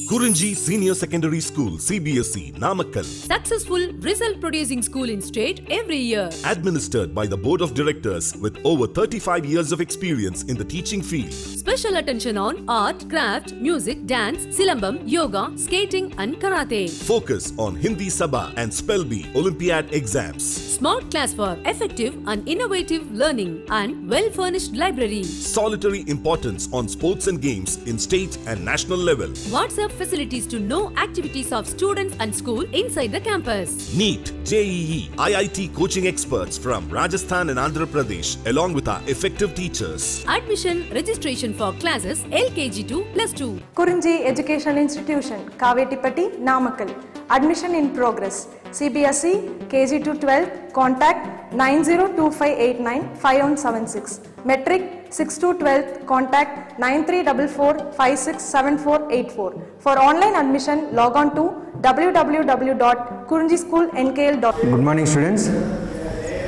Kurunji Senior Secondary School, CBSE, Namakkal. Successful result producing school in state every year. Administered by the Board of Directors with over 35 years of experience in the teaching field. Special attention on art, craft, music, dance, silambam, yoga, skating and karate. Focus on Hindi Sabha and Spell Bee Olympiad exams. Smart class for effective and innovative learning and well-furnished library. Solitary importance on sports and games in state and national level. WhatsApp facilities to know activities of students and school inside the campus. NEET, JEE, IIT coaching experts from Rajasthan and Andhra Pradesh along with our effective teachers. Admission registration for classes LKG to +2. Kurunji Educational Institution, Kavetipatti, Namakkal. Admission in progress. CBSE, KG to 12, contact 9025895176. Metric 6 to 12, contact 9344567484. For online admission, log on to www.kurunjischoolnkl.com. Good morning, students.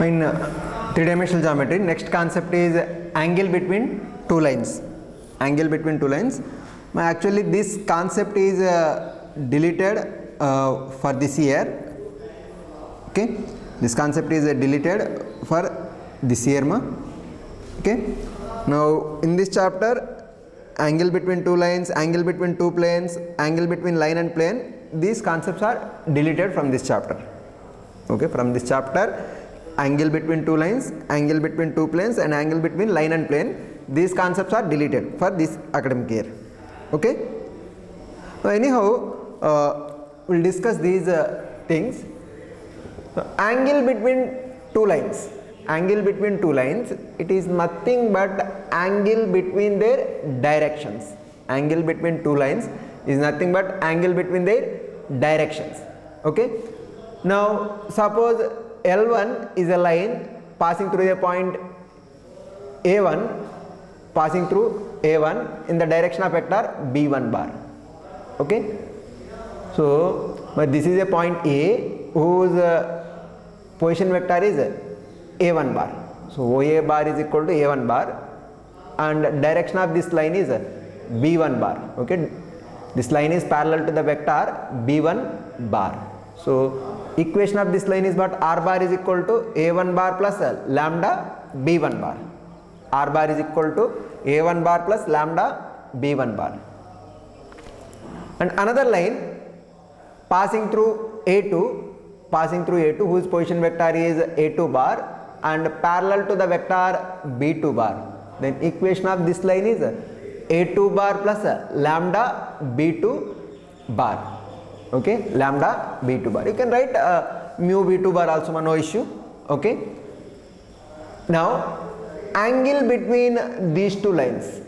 In three-dimensional geometry, next concept is angle between two lines. Angle between two lines. Actually, this concept is deleted for this year. Okay, this concept is deleted for this year. Okay, now in this chapter, angle between two lines, angle between two planes, angle between line and plane, these concepts are deleted from this chapter. Okay, from this chapter, angle between two lines, angle between two planes and angle between line and plane, these concepts are deleted for this academic year. Okay, so anyhow, we'll discuss these things. So, angle between two lines. Angle between two lines, it is nothing but angle between their directions. Angle between two lines is nothing but angle between their directions. Okay. Now, suppose L1 is a line passing through a point A1, passing through A1 in the direction of vector B1 bar. Okay. So, but this is a point A whose position vector is A1 bar. So, OA bar is equal to A1 bar and direction of this line is B1 bar. Okay. This line is parallel to the vector B1 bar. So, equation of this line is what? R bar is equal to A1 bar plus lambda B1 bar. R bar is equal to A1 bar plus lambda B1 bar. And another line passing through A2, whose position vector is A2 bar and parallel to the vector B2 bar. Then equation of this line is A2 bar plus lambda B2 bar. Okay, lambda B2 bar. You can write mu B2 bar also, no issue. Okay. Now, angle between these two lines,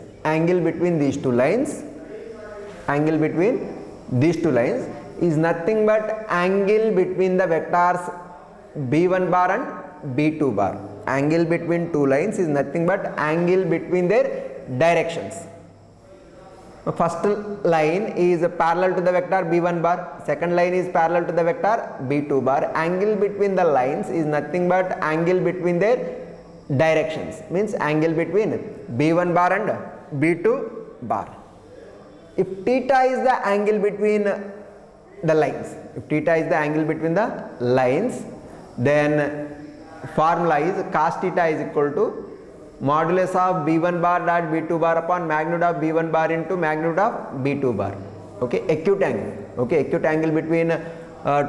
is nothing but angle between the vectors B1 bar and B2 bar. Angle between two lines is nothing but angle between their directions. First line is parallel to the vector B1 bar, second line is parallel to the vector B2 bar. Angle between the lines is nothing but angle between their directions, means angle between B1 bar and B2 bar. If theta is the angle between the lines, then formula is cos theta is equal to modulus of B1 bar dot B2 bar upon magnitude of B1 bar into magnitude of B2 bar. Okay, acute angle. Okay, acute angle between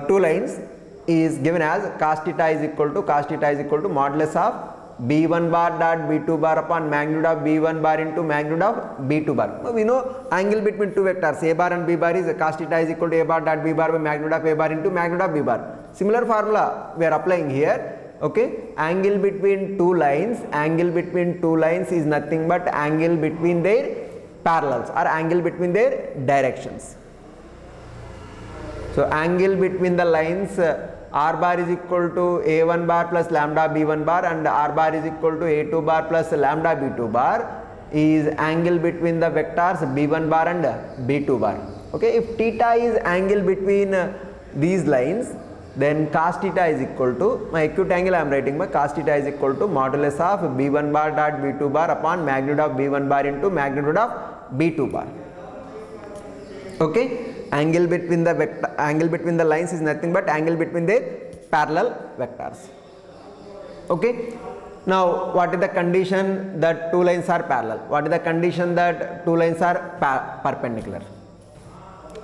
two lines is given as cos theta is equal to modulus of B1 bar dot B2 bar upon magnitude of B1 bar into magnitude of B2 bar. Now, we know angle between two vectors A bar and B bar is cos theta is equal to A bar dot B bar by magnitude of A bar into magnitude of B bar. Similar formula we are applying here. Okay, angle between two lines is nothing but angle between their parallels or angle between their directions. So, angle between the lines R bar is equal to A1 bar plus lambda B1 bar and R bar is equal to A2 bar plus lambda B2 bar is angle between the vectors B1 bar and B2 bar. Okay, if theta is angle between these lines, then cos theta is equal to, my acute angle I am writing, my cos theta is equal to modulus of B1 bar dot B2 bar upon magnitude of B1 bar into magnitude of B2 bar. Okay. angle between the lines is nothing but angle between the parallel vectors. Okay. Now what is the condition that two lines are parallel? What is the condition that two lines are perpendicular?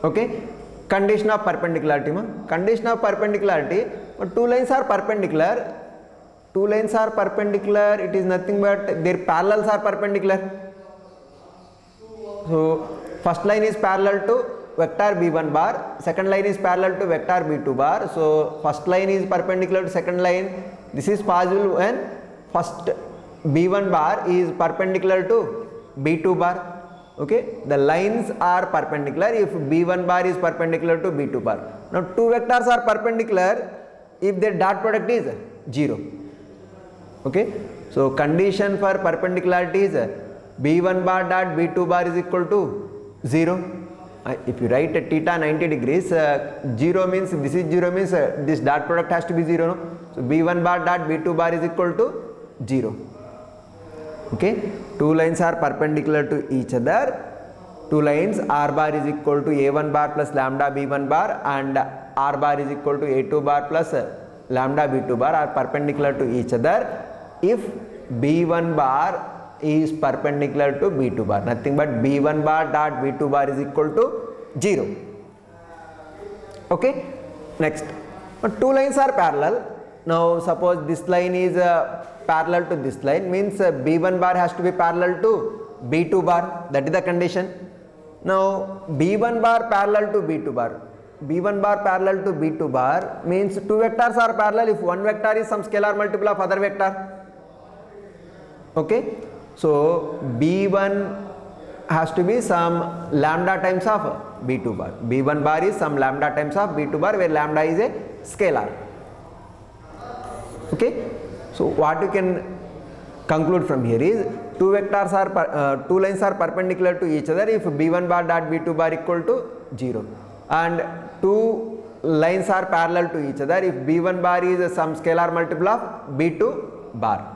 Okay. Condition of perpendicularity. Condition of perpendicularity, two lines are perpendicular. Two lines are perpendicular, it is nothing but their parallels are perpendicular. So first line is parallel to vector b1 bar, second line is parallel to vector b2 bar. So first line is perpendicular to second line. This is possible when first b1 bar is perpendicular to b2 bar. Okay, the lines are perpendicular if b1 bar is perpendicular to b2 bar. Now two vectors are perpendicular if their dot product is 0. Okay, so condition for perpendicularity is b1 bar dot b2 bar is equal to 0. If you write a theta 90 degrees, 0 means this is 0 means this dot product has to be 0. No? So b1 bar dot b2 bar is equal to 0. Okay, two lines are perpendicular to each other. Two lines r bar is equal to a1 bar plus lambda b1 bar and r bar is equal to a2 bar plus lambda b2 bar are perpendicular to each other if b1 bar is perpendicular to b2 bar, nothing but b1 bar dot b2 bar is equal to 0. Okay, next, two lines are parallel. Now suppose this line is parallel to this line, means b1 bar has to be parallel to b2 bar, that is the condition. Now b1 bar parallel to b2 bar, b1 bar parallel to b2 bar means two vectors are parallel if one vector is some scalar multiple of other vector. Okay, so b1 has to be some lambda times of b2 bar, b1 bar is some lambda times of b2 bar where lambda is a scalar. Okay, so what you can conclude from here is two vectors are two lines are perpendicular to each other if b1 bar dot b2 bar equal to 0, and two lines are parallel to each other if b1 bar is some scalar multiple of b2 bar.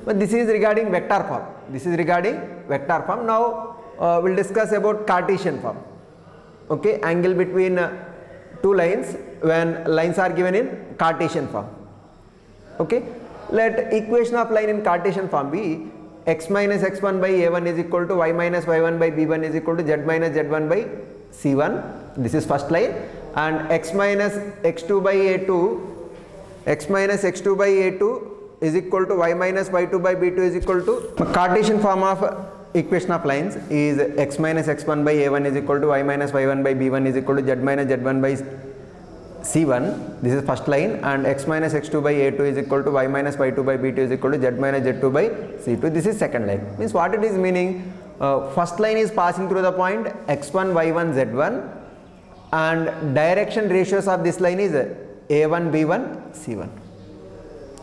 But this is regarding vector form. This is regarding vector form. Now we'll discuss about Cartesian form. Okay, angle between two lines when lines are given in Cartesian form. Okay, let equation of line in Cartesian form be x minus x1 by a1 is equal to y minus y1 by b1 is equal to z minus z1 by c1. This is first line, and x minus x2 by a2, x minus x2 by a2 is equal to y minus y2 by b2 is equal to Cartesian form of equation of lines is x minus x1 by a1 is equal to y minus y1 by b1 is equal to z minus z1 by c1. This is first line, and x minus x2 by a2 is equal to y minus y2 by b2 is equal to z minus z2 by c2. This is second line. Means what it is meaning, first line is passing through the point x1 y1 z1 and direction ratios of this line is a1 b1 c1.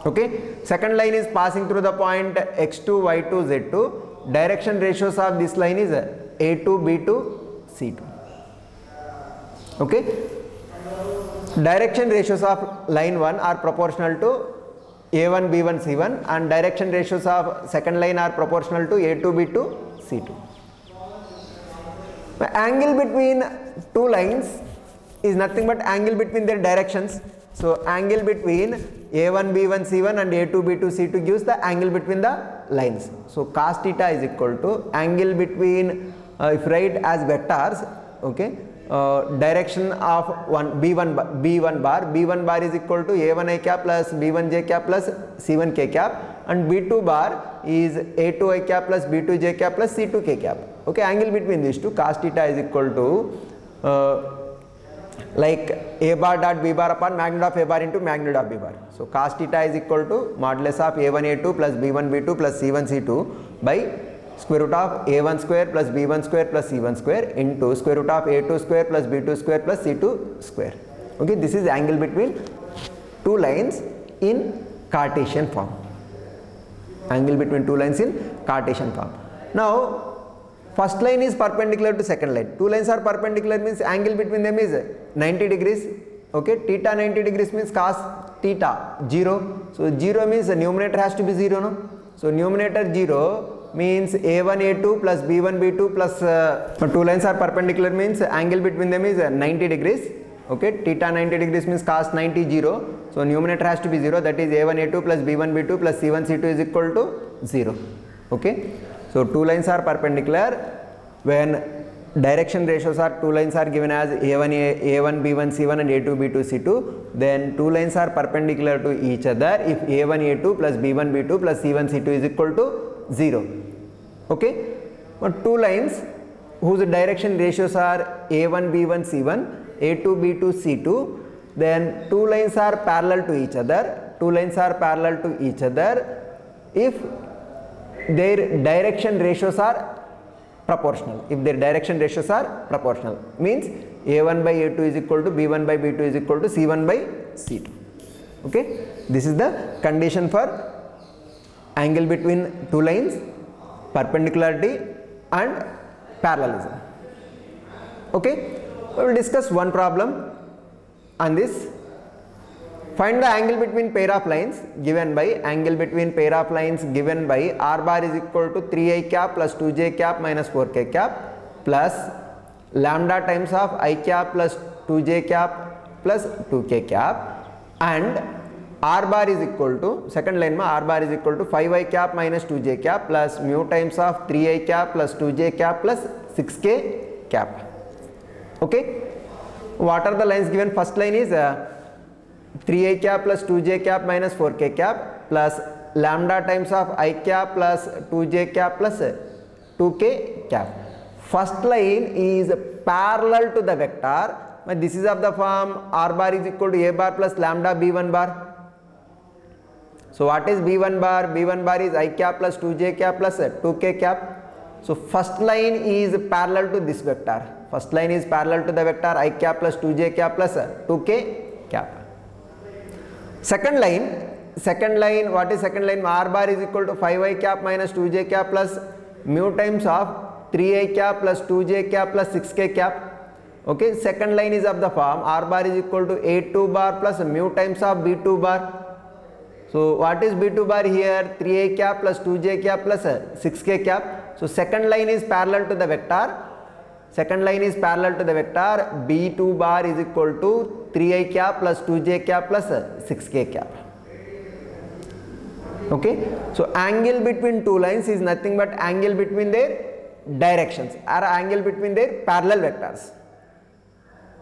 Okay, second line is passing through the point x2 y2 z2, direction ratios of this line is a2 b2 c2. Okay, direction ratios of line 1 are proportional to a1 b1 c1 and direction ratios of second line are proportional to a2 b2 c2. The angle between two lines is nothing but angle between their directions. So angle between a1 b1 c1 and a2 b2 c2 gives the angle between the lines. So cos theta is equal to angle between, if write as vectors, okay, direction of b1 bar is equal to a1 I cap plus b1 j cap plus c1 k cap, and b2 bar is a2 I cap plus b2 j cap plus c2 k cap. Okay, angle between these two, cos theta is equal to like a bar dot b bar upon magnitude of a bar into magnitude of b bar. So cos theta is equal to modulus of a1 a2 plus b1 b2 plus c1 c2 by square root of a1 square plus b1 square plus c1 square into square root of a2 square plus b2 square plus c2 square. Okay, this is angle between two lines in Cartesian form. Angle between two lines in Cartesian form. Now first line is perpendicular to second line. Two lines are perpendicular means angle between them is 90 degrees. Okay, theta 90 degrees means cos theta 0. So 0 means the numerator has to be 0, no? So numerator 0 means A1 A2 plus B1 B2 plus two lines are perpendicular means angle between them is 90 degrees. Okay, theta 90 degrees means cos 90 0. So numerator has to be 0, that is A1 A2 plus B1 B2 plus C1 C2 is equal to 0. Okay, so two lines are perpendicular when direction ratios are two lines are given as A1 B1 C1 and A2 B2 C2, then two lines are perpendicular to each other if A1 A2 plus B1 B2 plus C1 C2 is equal to 0. Okay, but two lines whose direction ratios are A1 B1 C1, A2 B2 C2, then two lines are parallel to each other. Two lines are parallel to each other if their direction ratios are proportional. If their direction ratios are proportional, means A1 by A2 is equal to B1 by B2 is equal to C1 by C2. Okay, this is the condition for angle between two lines, perpendicularity and parallelism. Okay, we will discuss one problem on this. Find the angle between pair of lines given by r bar is equal to 3i cap plus 2j cap minus 4k cap plus lambda times of I cap plus 2j cap plus 2k cap, and r bar is equal to, second line r bar is equal to 5i cap minus 2j cap plus mu times of 3i cap plus 2j cap plus 6k cap. Okay, what are the lines given? First line is 3i cap plus 2j cap minus 4k cap plus lambda times of I cap plus 2j cap plus 2k cap. First line is parallel to the vector, but this is of the form r bar is equal to a bar plus lambda b1 bar. So what is b1 bar? b1 bar is I cap plus 2j cap plus 2k cap. So first line is parallel to this vector. First line is parallel to the vector I cap plus 2j cap plus 2k cap. Second line, what is second line? R bar is equal to 5i cap minus 2j cap plus mu times of 3i cap plus 2j cap plus 6k cap. Okay, second line is of the form r bar is equal to a2 bar plus mu times of b2 bar. So what is b2 bar here? 3i cap plus 2j cap plus 6k cap. So second line is parallel to the vector. Second line is parallel to the vector. b2 bar is equal to 3i cap plus 2j cap plus 6k cap. Okay, so angle between two lines is nothing but angle between their directions or angle between their parallel vectors.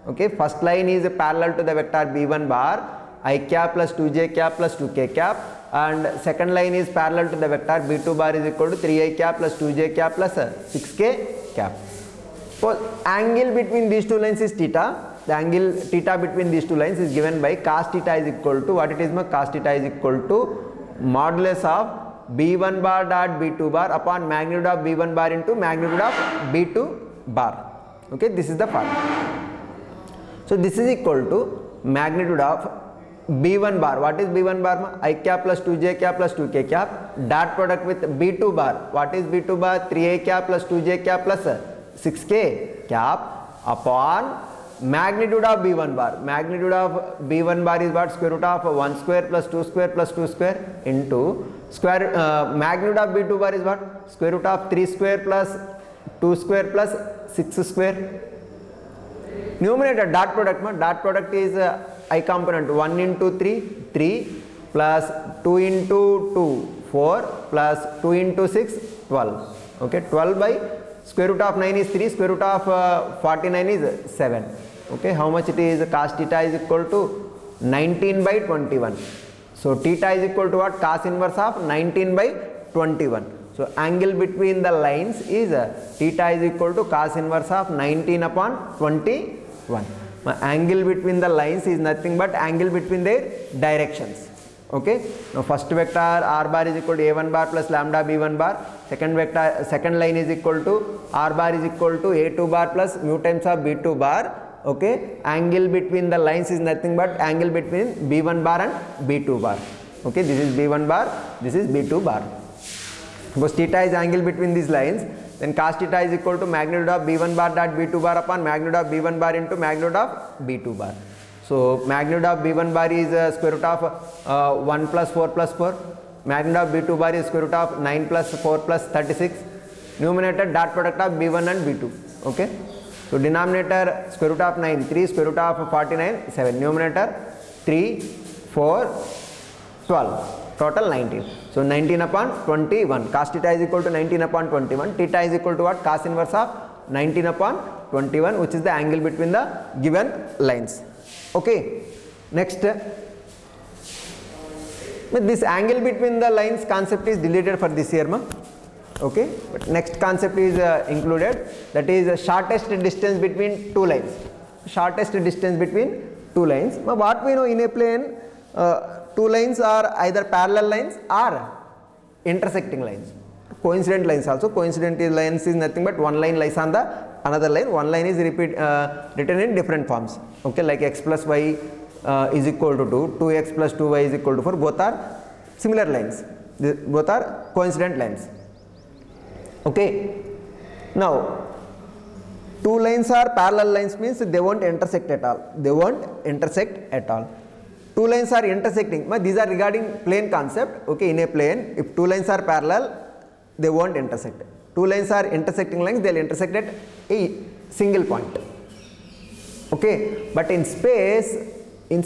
Okay, first line is parallel to the vector b1 bar I cap plus 2j cap plus 2k cap, and second line is parallel to the vector b2 bar is equal to 3i cap plus 2j cap plus 6k cap. So angle between these two lines is theta. The angle theta between these two lines is given by cos theta is equal to, what it is? Cos theta is equal to modulus of b1 bar dot b2 bar upon magnitude of b1 bar into magnitude of b2 bar. Okay, this is the formula. So this is equal to magnitude of b1 bar. What is b1 bar? I cap plus 2j cap plus 2k cap dot product with b2 bar. What is b2 bar? 3a cap plus 2j cap plus 6k cap upon magnitude of b1 bar. Magnitude of b1 bar is what? Square root of 1 square plus 2 square plus 2 square into square magnitude of b2 bar is what? Square root of 3 square plus 2 square plus 6 square. Numerator dot product is I component 1 into 3 plus 2 into 2 4 plus 2 into 6 12. Okay, 12 by square root of 9 is 3, square root of 49 is 7. Okay, how much it is? Cos theta is equal to 19 by 21. So theta is equal to what? Cos inverse of 19 by 21. So angle between the lines is theta is equal to cos inverse of 19 upon 21. Angle between the lines is nothing but angle between their directions. Okay, now first vector r bar is equal to a1 bar plus lambda b1 bar. Second line is equal to r bar is equal to a2 bar plus mu times of b2 bar. Okay, angle between the lines is nothing but angle between b1 bar and b2 bar. Okay, this is b1 bar, this is b2 bar. Because theta is angle between these lines, then cos theta is equal to magnitude of b1 bar dot b2 bar upon magnitude of b1 bar into magnitude of b2 bar. So magnitude of b1 bar is square root of 1 plus 4 plus 4. magnitude of b2 bar is square root of 9 plus 4 plus 36. Numerator dot product of b1 and b2. Okay. So denominator square root of 9, 3 square root of 49, 7. Numerator 3, 4, 12. Total 19. So 19 upon 21. Cos theta is equal to 19 upon 21. Theta is equal to what? Cos inverse of 19 upon 21, which is the angle between the given lines. Okay. Next, this angle between the lines concept is deleted for this year, okay, but next concept is included, that is shortest distance between two lines. Shortest distance between two lines. Now what we know in a plane, two lines are either parallel lines or intersecting lines. Coincident lines also. Coincident lines is nothing but one line lies on the another line. One line is written in different forms. Okay, like x plus y is equal to 2, 2x plus 2y is equal to 4. Both are similar lines. Both are coincident lines. Okay. Now, two lines are parallel lines means they won't intersect at all. They won't intersect at all. Two lines are intersecting. But these are regarding plane concept. Okay, in a plane, if two lines are parallel, they won't intersect. Two lines are intersecting lines, they will intersect at a single point. Okay, but in space, you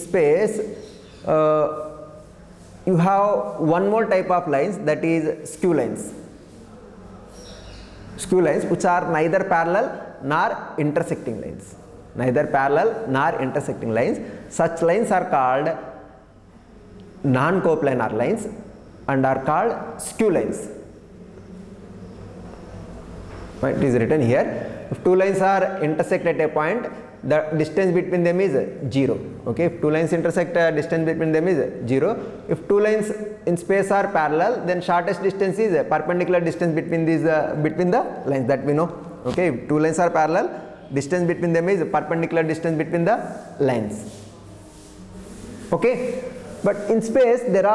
have one more type of lines, that is skew lines. Skew lines which are neither parallel nor intersecting lines. Neither parallel nor intersecting lines. Such lines are called non-coplanar lines and are called skew lines. Right, it is written here. If two lines are intersect at a point, the distance between them is 0. Okay, if two lines intersect, distance between them is 0. If two lines in space are parallel, then shortest distance is perpendicular distance between these between the lines, that we know. Okay, if two lines are parallel, distance between them is perpendicular distance between the lines. Okay, but in space there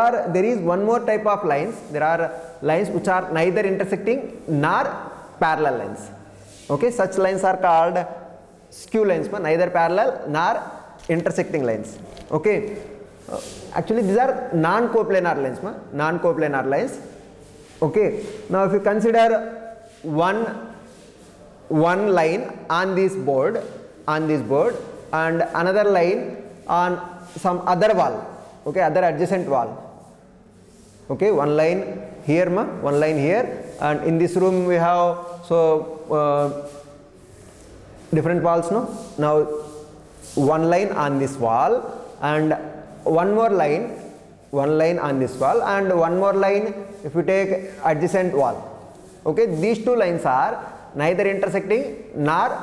is one more type of lines. There are lines which are neither intersecting nor parallel lines. Okay, such lines are called skew lines, neither parallel nor intersecting lines. Okay, actually these are non-coplanar lines, non-coplanar lines. Okay, now if you consider one line on this board and another line on some other wall, okay, other adjacent wall. Okay, one line here, one line here, and in this room we have different walls, no? Now one line on this wall and one line on this wall and one more line if you take adjacent wall. Okay, these two lines are neither intersecting nor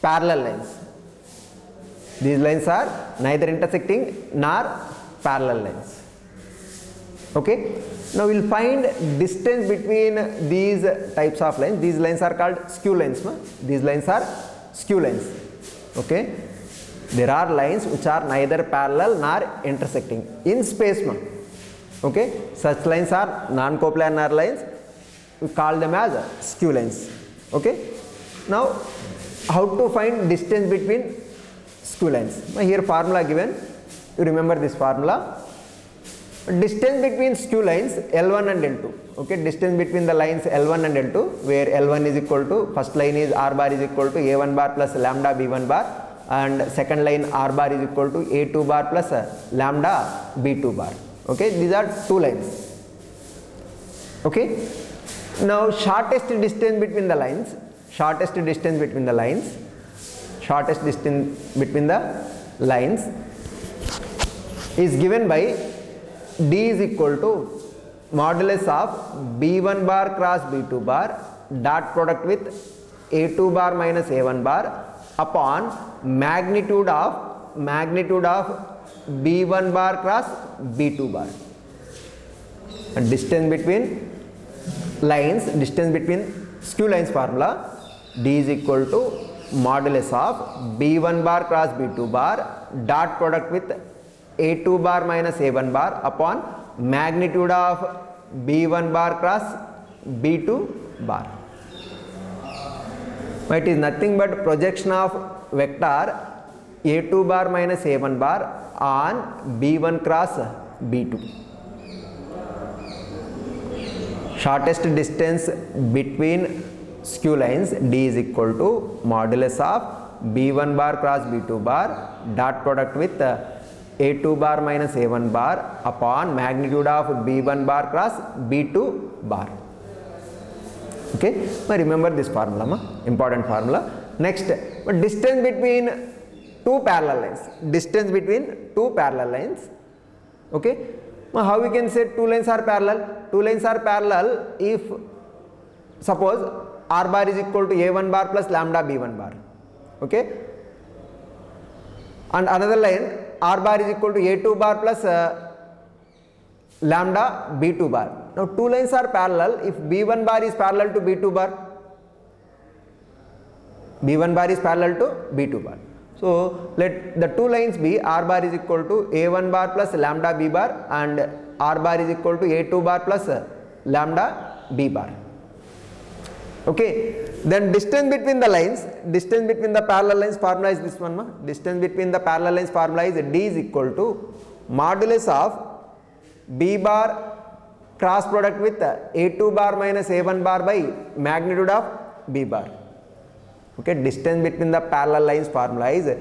parallel lines. These lines are neither intersecting nor parallel lines. Okay, now we will find distance between these types of lines. These lines are called skew lines. These lines are skew lines. Okay, there are lines which are neither parallel nor intersecting in space. Okay, such lines are non-coplanar lines. We call them as skew lines. Okay, now how to find distance between skew lines? Here formula given. You remember this formula. Distance between skew lines L1 and L2. Okay, distance between the lines L1 and L2, where L1 is equal to, first line is R bar is equal to A1 bar plus lambda B1 bar, and second line R bar is equal to A2 bar plus lambda B2 bar. Okay, these are two lines. Okay, now shortest distance between the lines, is given by D is equal to modulus of B1 bar cross B2 bar dot product with A2 bar minus A1 bar upon magnitude of B1 bar cross B2 bar. And distance between lines, distance between skew lines formula, D is equal to modulus of B1 bar cross B2 bar dot product with A2 bar minus A1 bar upon magnitude of B1 bar cross B2 bar. It is nothing but projection of vector A2 bar minus A1 bar on B1 cross B2. shortest distance between skew lines D is equal to modulus of B1 bar cross B2 bar dot product with A2 bar minus A1 bar upon magnitude of B1 bar cross B2 bar. Okay, now remember this formula, important formula. Next, distance between two parallel lines. Distance between two parallel lines. Okay, now how we can say two lines are parallel? Two lines are parallel if suppose R bar is equal to A1 bar plus lambda B1 bar. Okay, and another line R bar is equal to A2 bar plus lambda B2 bar. Now two lines are parallel if B1 bar is parallel to B2 bar. B1 bar is parallel to B2 bar. So let the two lines be R bar is equal to A1 bar plus lambda B bar and R bar is equal to A2 bar plus lambda B bar. Okay, then distance between the lines, distance between the parallel lines formula is this one. Distance between the parallel lines formula is D is equal to modulus of B bar cross product with A2 bar minus A1 bar by magnitude of B bar. Okay, distance between the parallel lines formula is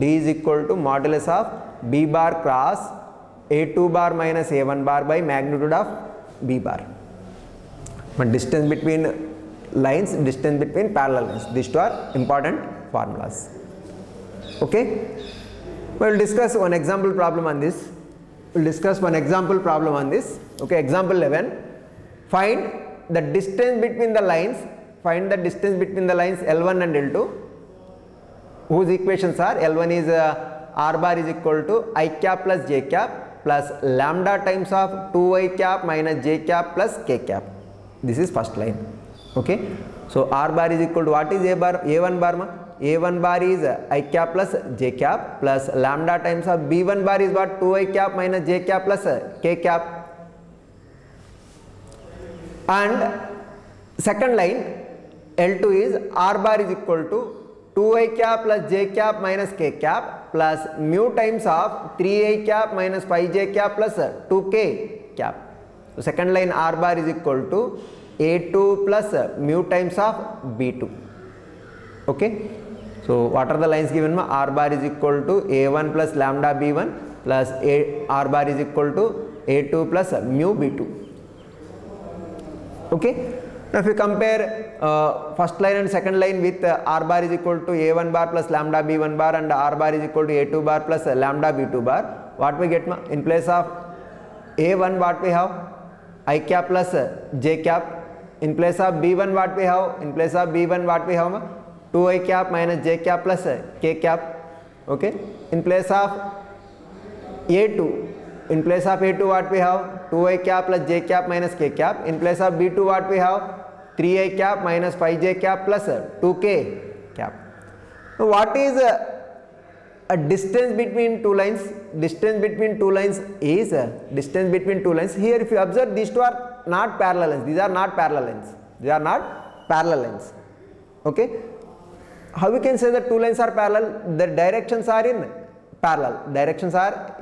D is equal to modulus of B bar cross A2 bar minus A1 bar by magnitude of B bar. But distance between lines, distance between parallel lines, these two are important formulas. Okay, we will discuss one example problem on this. We will discuss one example problem on this. Okay, example 11. Find the distance between the lines. Find the distance between the lines L1 and L2, whose equations are L1 is R bar is equal to I cap plus J cap plus lambda times of 2I cap minus J cap plus K cap. This is first line. Okay, so R bar is equal to what is A bar? A1 bar ma? A1 bar is I cap plus J cap plus lambda times of B1 bar is what? 2I cap minus J cap plus K cap. And second line L2 is R bar is equal to 2I cap plus J cap minus K cap plus mu times of 3I cap minus 5J cap plus 2K cap. So second line R bar is equal to A2 plus mu times of B2. Okay, so what are the lines given? R bar is equal to A1 plus lambda B1 plus R bar is equal to A2 plus mu B2. Okay, now if you compare first line and second line with R bar is equal to A1 bar plus lambda B1 bar and R bar is equal to A2 bar plus lambda B2 bar, what we get? In place of A1 what we have? I cap plus J cap. In place of B1 what we have? In place of B1 what we have? 2I cap minus J cap plus K cap. Okay, in place of A2, in place of A2 what we have? 2I cap plus J cap minus K cap. In place of B2 what we have? 3I cap minus 5J cap plus 2K cap. Now what is a distance between two lines? Distance between two lines is distance between two lines. Here if you observe, these two are not parallel lines. These are not parallel lines. They are not parallel lines. Okay, how we can say that two lines are parallel? The directions are in parallel. Directions are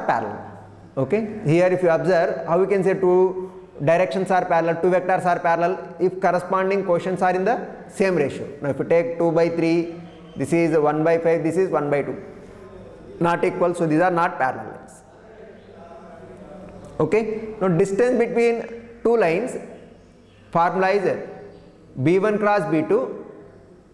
parallel. Okay, here if you observe, how we can say two directions are parallel, two vectors are parallel if corresponding quotients are in the same ratio. Now if you take 2 by 3, this is 1 by 5, this is 1 by 2, not equal, so these are not parallel lines. Okay, now distance between two lines formula is B1 cross B2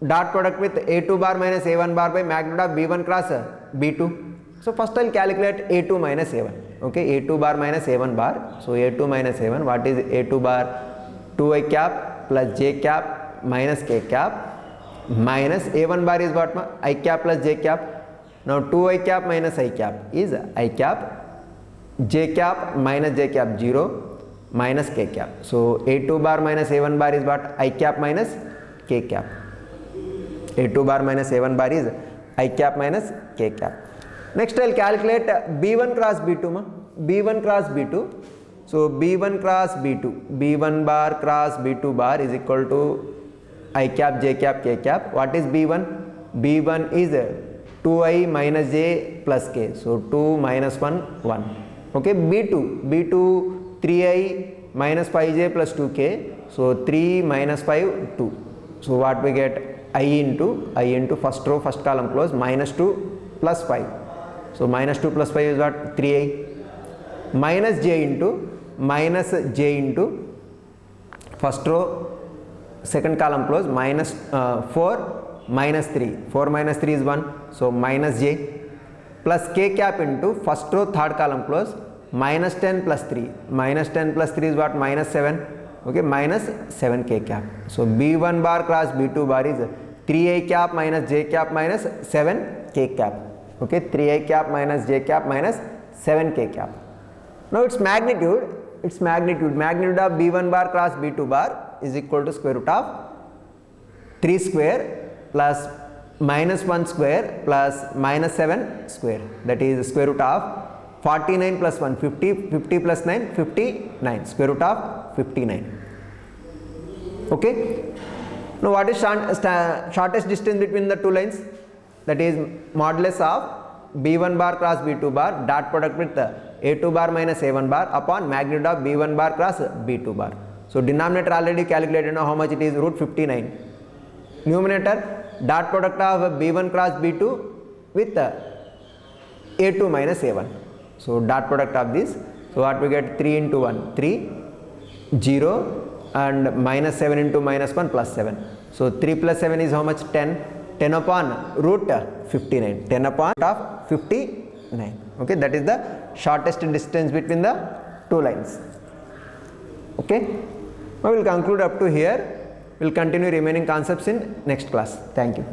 dot product with A2 bar minus A1 bar by magnitude of B1 cross B2. So first I will calculate A2 minus A1. Okay, A2 bar minus A1 bar. So A2 minus A1, what is A2 bar? 2I cap plus J cap minus K cap minus A1 bar is what? I cap plus J cap. Now 2I cap minus I cap is I cap, J cap minus J cap 0 minus K cap. So A2 bar minus A1 bar is what? I cap minus K cap. A2 bar minus A1 bar is I cap minus K cap. Next I will calculate B1 cross B2 B1 cross B2. So B1 cross B2, B1 bar cross B2 bar is equal to I cap, J cap, K cap. What is B1? B1 is 2I minus J plus K. So 2 minus 1, 1. Okay, B2, 3I minus 5j plus 2k. So 3 minus 5, 2. So what we get? I into first row, first column close, minus 2 plus 5. So minus 2 plus 5 is what? 3i. Minus j into first row, second column close, minus 4 minus 3. 4 minus 3 is 1. So minus j plus k cap into first row, third column close, minus 10 plus 3. Minus 10 plus 3 is what? Minus 7. Okay, minus 7 k cap. So b1 bar cross b2 bar is 3i cap minus j cap minus 7 k cap. Okay, 3i cap minus j cap minus 7 k cap. Now its magnitude of b1 bar cross b2 bar is equal to square root of 3 square plus minus 1 square plus minus 7 square, that is square root of 49 plus 1 50, 50 plus 9 59, square root of 59. Okay, now what is shortest distance between the two lines? That is modulus of b1 bar cross b2 bar dot product with a2 bar minus a1 bar upon magnitude of b1 bar cross b2 bar. So denominator already calculated. Now how much it is? Root 59. Numerator dot product of b1 cross b2 with a2 minus a1. So dot product of this. So what we get? 3 into 1 3, 0 and minus 7 into minus 1 plus 7. So 3 plus 7 is how much? 10. 10 upon root 59. 10 upon root of 59. Okay, that is the shortest distance between the two lines. Okay, now we will conclude up to here. We will continue remaining concepts in next class. Thank you.